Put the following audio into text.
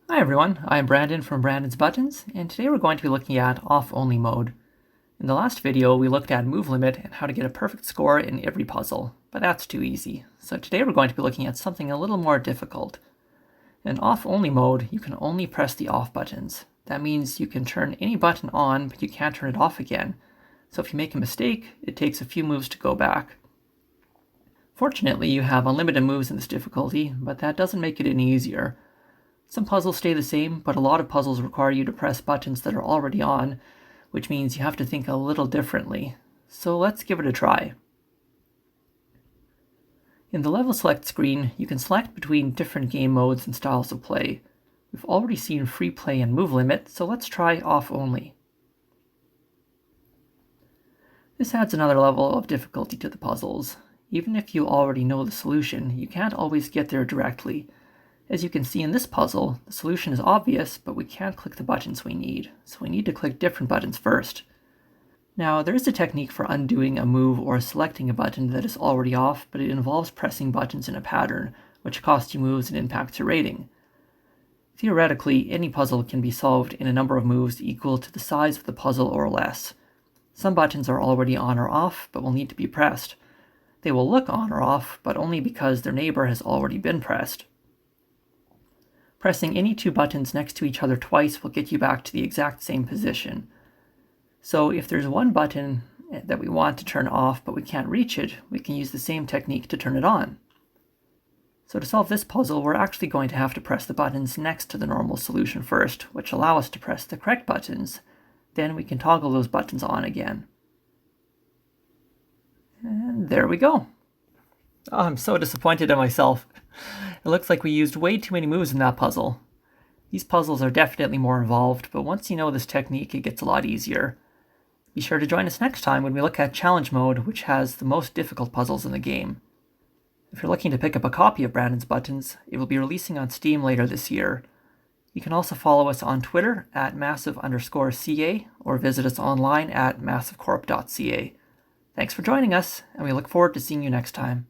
Hi everyone, I'm Brandon from Brandins Buttons, and today we're going to be looking at off-only mode. In the last video, we looked at move limit and how to get a perfect score in every puzzle, but that's too easy. So today we're going to be looking at something a little more difficult. In off-only mode, you can only press the off buttons. That means you can turn any button on, but you can't turn it off again. So if you make a mistake, it takes a few moves to go back. Fortunately, you have unlimited moves in this difficulty, but that doesn't make it any easier. Some puzzles stay the same, but a lot of puzzles require you to press buttons that are already on, which means you have to think a little differently. So let's give it a try. In the level select screen, you can select between different game modes and styles of play. We've already seen free play and move limit, so let's try off only. This adds another level of difficulty to the puzzles. Even if you already know the solution, you can't always get there directly. As you can see in this puzzle, the solution is obvious, but we can't click the buttons we need, so we need to click different buttons first. Now, there is a technique for undoing a move or selecting a button that is already off, but it involves pressing buttons in a pattern, which costs you moves and impacts your rating. Theoretically, any puzzle can be solved in a number of moves equal to the size of the puzzle or less. Some buttons are already on or off, but will need to be pressed. They will look on or off, but only because their neighbor has already been pressed. Pressing any two buttons next to each other twice will get you back to the exact same position. So if there's one button that we want to turn off but we can't reach it, we can use the same technique to turn it on. So to solve this puzzle, we're actually going to have to press the buttons next to the normal solution first, which allow us to press the correct buttons. Then we can toggle those buttons on again. And there we go. Oh, I'm so disappointed in myself. It looks like we used way too many moves in that puzzle. These puzzles are definitely more involved, but once you know this technique, it gets a lot easier. Be sure to join us next time when we look at challenge mode, which has the most difficult puzzles in the game. If you're looking to pick up a copy of Brandins Buttons, it will be releasing on Steam later this year. You can also follow us on Twitter at massive_CA or visit us online at massivecorp.ca. Thanks for joining us, and we look forward to seeing you next time.